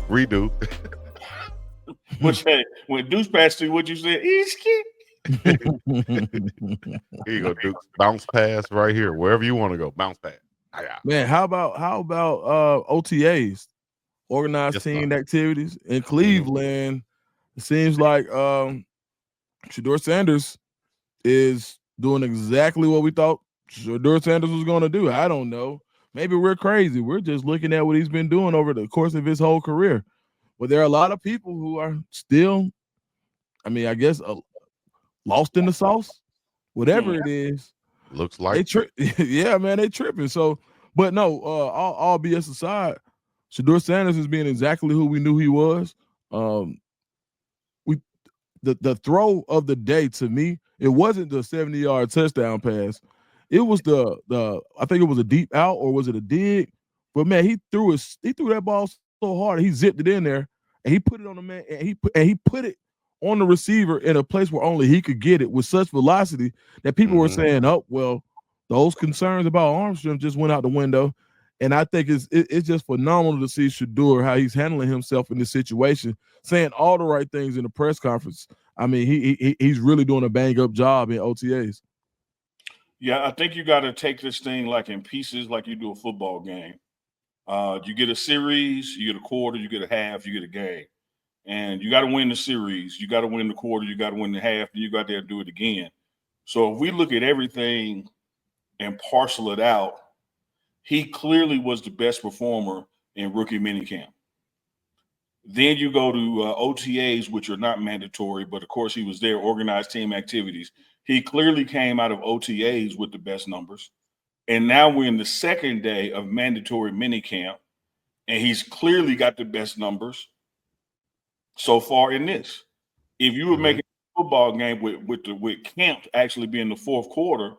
Redo. When Deuce passed to you, what you said? He's Here you go, Dukes. Bounce pass right here. Wherever you want to go. Bounce pass. Man, how about OTAs, organized Yes, sir. team activities in Cleveland? It seems like Shedeur Sanders is doing exactly what we thought Shedeur Sanders was going to do. I don't know. Maybe we're crazy. We're just looking at what he's been doing over the course of his whole career. But there are a lot of people who are still, I mean, I guess lost in the sauce, whatever it is. Looks like. Yeah, man, they tripping. So, but no, all BS aside, Shedeur Sanders is being exactly who we knew he was. We the throw of the day to me, it wasn't the 70-yard touchdown pass. It was the I think it was a deep out or was it a dig? But man, he threw that ball so hard, he zipped it in there and he put it on the man and he put it on the receiver in a place where only he could get it with such velocity that people were saying, "Oh, well, those concerns about Armstrong just went out the window." And I think it's just phenomenal to see Shedeur, how he's handling himself in this situation, saying all the right things in the press conference. I mean, he's really doing a bang up job in OTAs. Yeah, I think you got to take this thing like in pieces, like you do a football game. You get a series, you get a quarter, you get a half, you get a game. And you got to win the series, you got to win the quarter, you got to win the half, and you got to do it again. So if we look at everything and parcel it out, he clearly was the best performer in rookie minicamp. Then you go to OTAs, which are not mandatory, but of course he was there, organized team activities. He clearly came out of OTAs with the best numbers. And now we're in the second day of mandatory minicamp, and he's clearly got the best numbers so far in this. If you were making a football game with camp actually being the fourth quarter,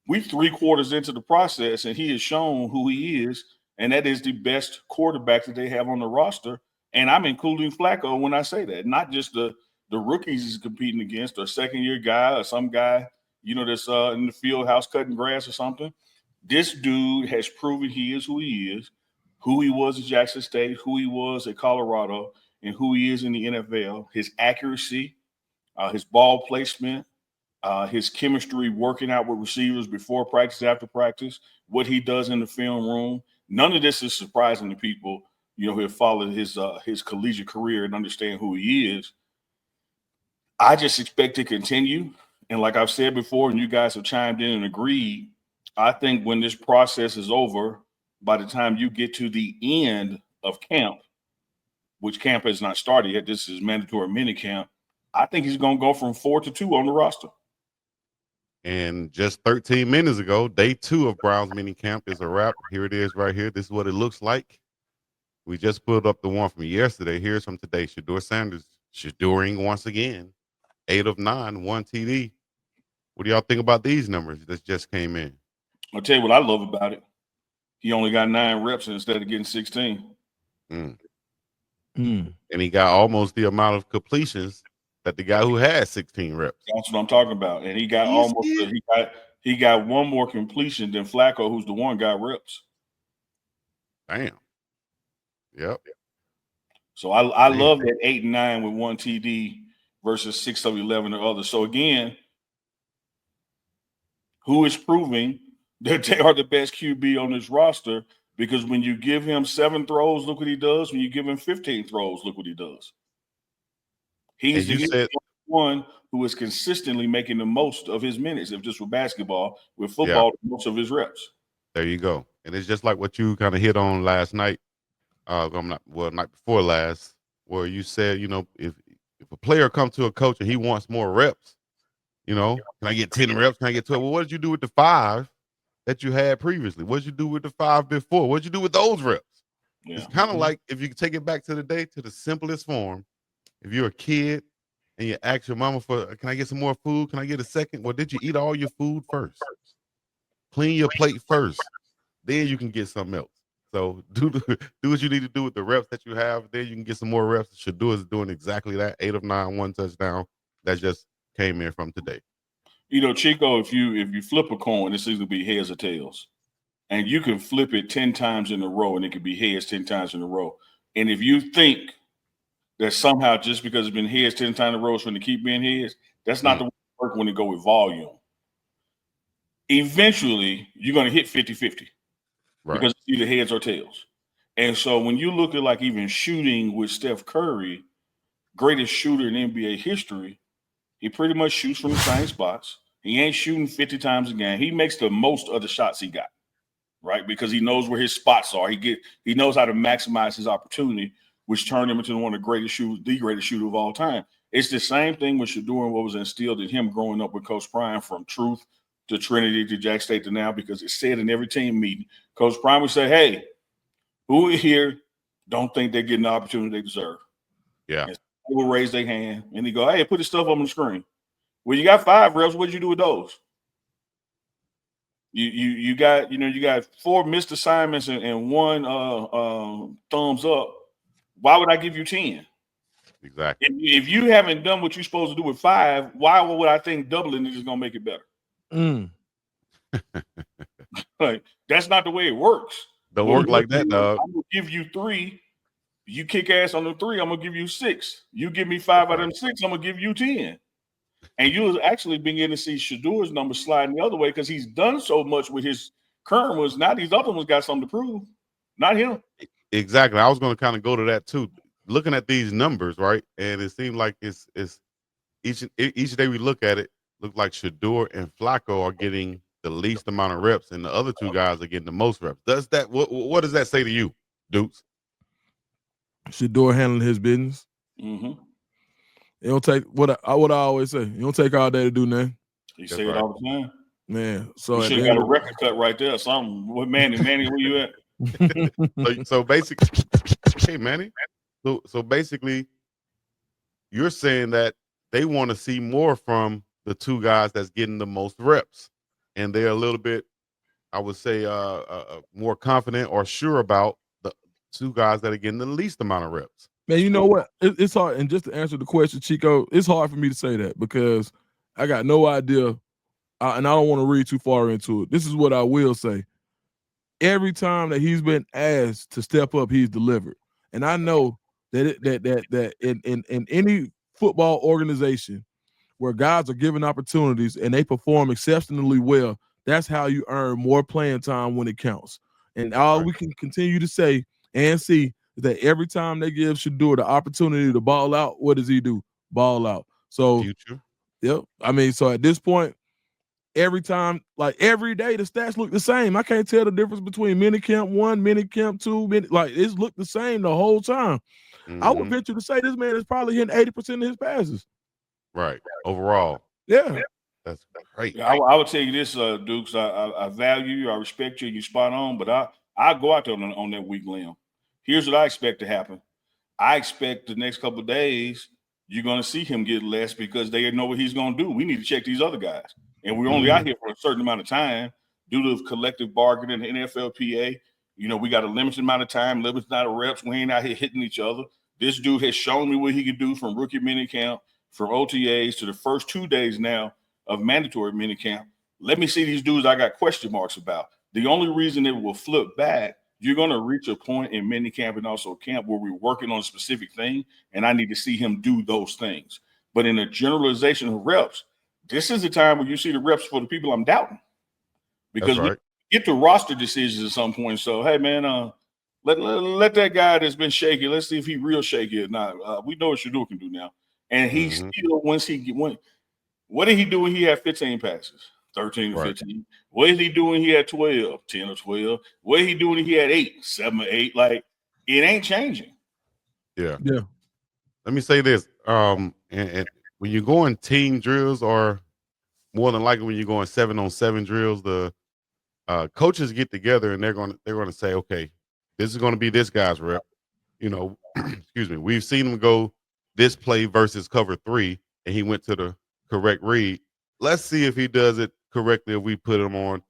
we 3 quarters into the process, and he has shown who he is, and that is the best quarterback that they have on the roster. And I'm including Flacco when I say that, not just the rookies he's competing against, or second-year guy, or some guy, that's in the field house cutting grass or something. This dude has proven he is who he was at Jackson State, who he was at Colorado, and who he is in the NFL. His accuracy, his ball placement, his chemistry working out with receivers before practice, after practice, what he does in the film room. None of this is surprising to people, who have followed his collegiate career and understand who he is. I just expect to continue. And like I've said before, and you guys have chimed in and agreed, I think when this process is over, by the time you get to the end of camp, which camp has not started yet, this is mandatory mini camp, I think he's going to go from 4 to 2 on the roster. And just 13 minutes ago, day 2 of Browns mini camp is a wrap. Here it is right here. This is what it looks like. We just pulled up the one from yesterday. Here's from today. Shedeur Sanders, Shedeuring once again. 8 of 9, 1 TD. What do y'all think about these numbers that just came in? I'll tell you what I love about it. He only got 9 reps instead of getting 16. And he got almost the amount of completions that the guy who had 16 reps. That's what I'm talking about. And he got he got one more completion than Flacco, who's the one got reps. Damn. Yep. So I love that 8 and 9 with 1 TD versus 6 of 11 or others. So again, who is proving that they are the best QB on this roster? Because when you give him 7 throws, look what he does. When you give him 15 throws, look what he does. He's the one who is consistently making the most of his minutes. If just with basketball, with football, most of his reps. There you go. And it's just like what you kind of hit on last night. Night before last, where you said, if a player comes to a coach and he wants more reps, can I get 10 reps? Can I get 12? Well, what did you do with the 5 that you had previously? What did you do with the 5 before? What did you do with those reps? Yeah. It's kind of like, if you take it back to the day, to the simplest form, if you're a kid and you ask your mama for, can I get some more food? Can I get a second? Well, did you eat all your food first? Clean your plate first. Then you can get something else. So do what you need to do with the reps that you have. Then you can get some more reps. Shedeur is doing exactly that. 8 of 9, 1 touchdown. That just came in from today. Chico, if you flip a coin, it's either be heads or tails. And you can flip it 10 times in a row, and it could be heads 10 times in a row. And if you think that somehow just because it's been heads 10 times in a row it's going to keep being heads, that's not the way it works when it go with volume. Eventually, you're going to hit 50-50 because it's either heads or tails. And so when you look at like even shooting with Steph Curry, greatest shooter in NBA history, he pretty much shoots from the same spots. He ain't shooting 50 times a game. He makes the most of the shots he got, right? Because he knows where his spots are. He knows how to maximize his opportunity, which turned him into one of the greatest shooter of all time. It's the same thing with Shedeur and what was instilled in him growing up with Coach Prime, from Truth to Trinity to Jack State to now, because it's said in every team meeting. Coach Prime would say, hey, who here don't think they're getting the opportunity they deserve? Yeah. And they will raise their hand and they go, hey, put this stuff on the screen. Well, you got 5 reps. What did you do with those? You got 4 missed assignments and 1 thumbs up. Why would I give you 10? Exactly. If you haven't done what you're supposed to do with 5, why would I think doubling it is going to make it better? Like, that's not the way it works. Don't work like that, dog. I'm going to give you 3. You kick ass on the 3, I'm going to give you 6. You give me 5 out of them 6, I'm going to give you 10. And you'll actually begin to see Shedeur's numbers sliding the other way because he's done so much with his current ones. Now these other ones got something to prove, not him. Exactly. I was going to kind of go to that too. Looking at these numbers, right? And it seemed like it's each day we look at it, look like Shedeur and Flacco are getting the least amount of reps, and the other 2 guys are getting the most reps. Does that what does that say to you, Dukes? Shedeur handling his business. Mm-hmm. It don't take what I always say. It don't take all day to do nothing. You say it all the time. Man, so you should have got a record cut right there. Something. What Manny, where you at? so basically, hey Manny. So basically, you're saying that they want to see more from the 2 guys that's getting the most reps, and they're a little bit, I would say, more confident or sure about the 2 guys that are getting the least amount of reps. Man, you know what? It's hard. And just to answer the question, Chico, it's hard for me to say that because I got no idea, and I don't want to read too far into it. This is what I will say. Every time that he's been asked to step up, he's delivered. And I know that in any football organization where guys are given opportunities and they perform exceptionally well, that's how you earn more playing time when it counts. And all we can continue to say and see is that every time they give Shedeur the opportunity to ball out, what does he do? Ball out. So, yep. I mean, so at this point, every time, like every day, the stats look the same. I can't tell the difference between minicamp 1, minicamp 2, like it's looked the same the whole time. I would venture to say this man is probably hitting 80% of his passes. Right. Overall. Yeah. That's great. Yeah, I would tell you this, Dukes. I value you, I respect you, you spot on, but I go out there on that weak limb. Here's what I expect to happen. I expect the next couple of days you're going to see him get less because they know what he's going to do. We need to check these other guys. And we're only out here for a certain amount of time due to collective bargaining and NFLPA. You know, we got a limited amount of time, limited amount of reps. We ain't out here hitting each other. This dude has shown me what he can do from rookie minicamp, from OTAs to the first 2 days now of mandatory minicamp. Let me see these dudes I got question marks about. The only reason it will flip back, you're going to reach a point in minicamp and also camp where we're working on a specific thing, and I need to see him do those things. But in a generalization of reps, this is the time where you see the reps for the people I'm doubting. Because we get to roster decisions at some point. So, hey, man, let that guy that's been shaky, let's see if he real shaky or not. We know what Shedeur can do now. And he still, what did he do when he had 15 passes? 13 or 15. What did he do when he had 12? 10 or 12. What did he do when he had 8? 7 or 8. Like, it ain't changing. Yeah. Let me say this. And when you're going team drills, or more than likely when you're going 7-on-7 drills, the coaches get together and they're going to say, okay, this is going to be this guy's rep. You know, excuse me. We've seen him go this play versus cover 3, and he went to the correct read. Let's see if he does it correctly if we put him on.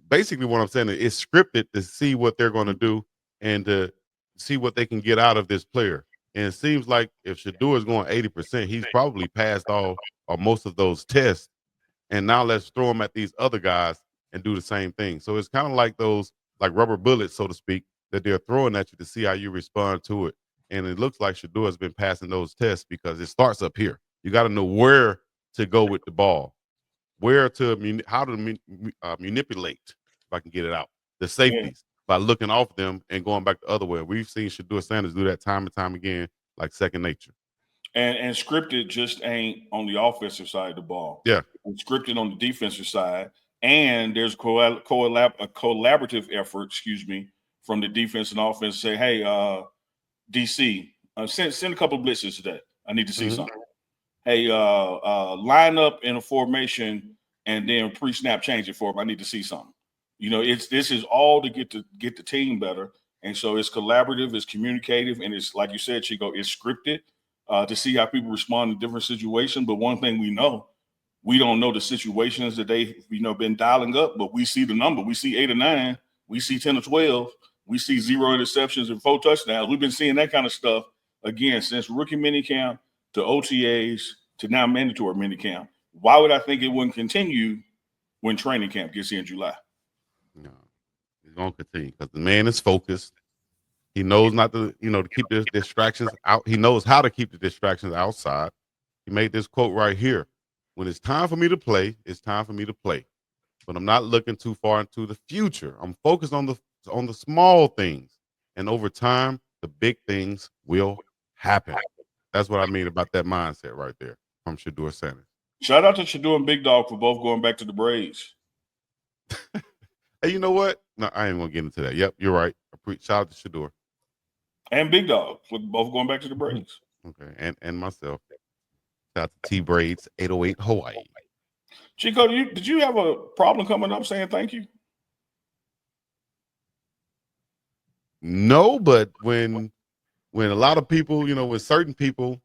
Basically, what I'm saying is it's scripted to see what they're going to do and to see what they can get out of this player. And it seems like if Shedeur is going 80%, he's probably passed all or most of those tests. And now let's throw him at these other guys and do the same thing. So it's kind of like those, like rubber bullets, so to speak, that they're throwing at you to see how you respond to it. and it looks like Shedeur has been passing those tests because it starts up here. You got to know where to go with the ball, where to how to manipulate, if I can get it out, the safeties by looking off them and going back the other way. We've seen Shedeur Sanders do that time and time again, like second nature. And scripted just ain't on the offensive side of the ball. Yeah. It's scripted on the defensive side. And there's a collaborative effort, from the defense and offense to say, hey, DC, send a couple of blitzes today. I need to see something. Hey, line up in a formation and then pre-snap change it for them. I need to see something. This is all to get the team better. And so it's collaborative, it's communicative, and it's, like you said, Chico, it's scripted to see how people respond in different situations. But one thing we don't know the situations that they've been dialing up, but we see the number. We see 8 or 9. We see 10 or 12. We see 0 interceptions and 4 touchdowns. We've been seeing that kind of stuff, again, since rookie minicamp to OTAs to now mandatory minicamp. Why would I think it wouldn't continue when training camp gets here in July? No, it's going to continue because the man is focused. He knows not to, to keep the distractions out. He knows how to keep the distractions outside. He made this quote right here. When it's time for me to play, it's time for me to play. But I'm not looking too far into the future. I'm focused on the small things. And over time, the big things will happen. That's what I mean about that mindset right there from Shedeur Sanders. Shout out to Shedeur and Big Dogg for both going back to the Braves. Hey, you know what? No, I ain't going to get into that. Yep, you're right. Shout out to Shedeur. And Big Dogg for both going back to the Braves. Okay, and myself. Shout out to T-Braids, 808 Hawaii. Chico, did you have a problem coming up saying thank you? No, but when a lot of people, when certain people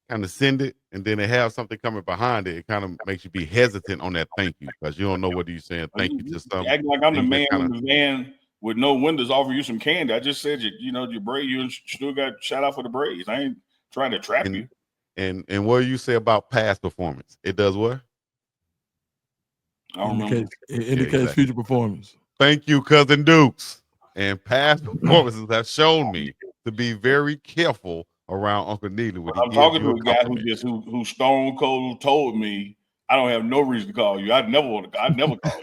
kind of send it and then they have something coming behind it, it kind of makes you be hesitant on that thank you because you don't know whether you're saying thank you to something. Acting like I'm the man in the van with no windows offering you some candy. I just said your braid, you still got shout out for the Braves. I ain't trying to trap you. And what do you say about past performance? It does what? I don't remember. It indicates future performance. Thank you, Cousin Dukes. And past performances have shown me to be very careful around Uncle Neely. I'm talking to a guy who stone cold told me I don't have no reason to call you. I'd never call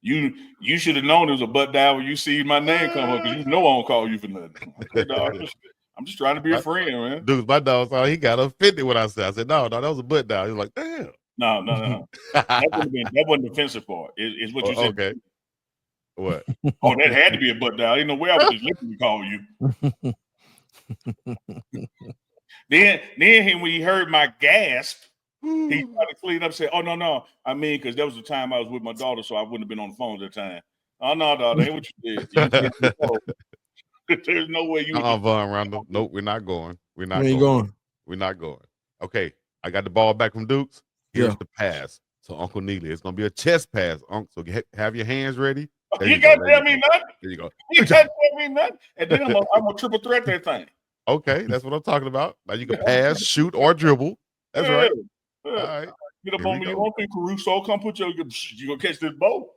you. You should have known it was a butt dial when you see my name come up because I don't call you for nothing. I'm just trying to be a friend, man. Dude, my dog thought he got offended when I said. I said, no, that was a butt dial. He was like, damn. No. that wasn't the offensive part. It's what you said. Okay. What? Oh, that had to be a butt dial. Ain't no way I would just literally call you. Then when he heard my gasp, he tried to clean up and say, oh, no. I mean, because there was a time I was with my daughter, so I wouldn't have been on the phone at that time. Oh, no, dog, that ain't what you did. There's no way you would. Von Randall. Nope, we're not going. We're not going. We're not going. Okay, I got the ball back from Dukes. Here's the pass to Uncle Neely. It's going to be a chest pass, Uncle. So have your hands ready. You can't tell me nothing. There you go. You can't tell me nothing. And then I'm a triple threat that thing. Okay, that's what I'm talking about. Now you can pass, shoot, or dribble. That's right. Yeah. All right. Get up on me. You want me, Caruso? Come put you gonna catch this ball.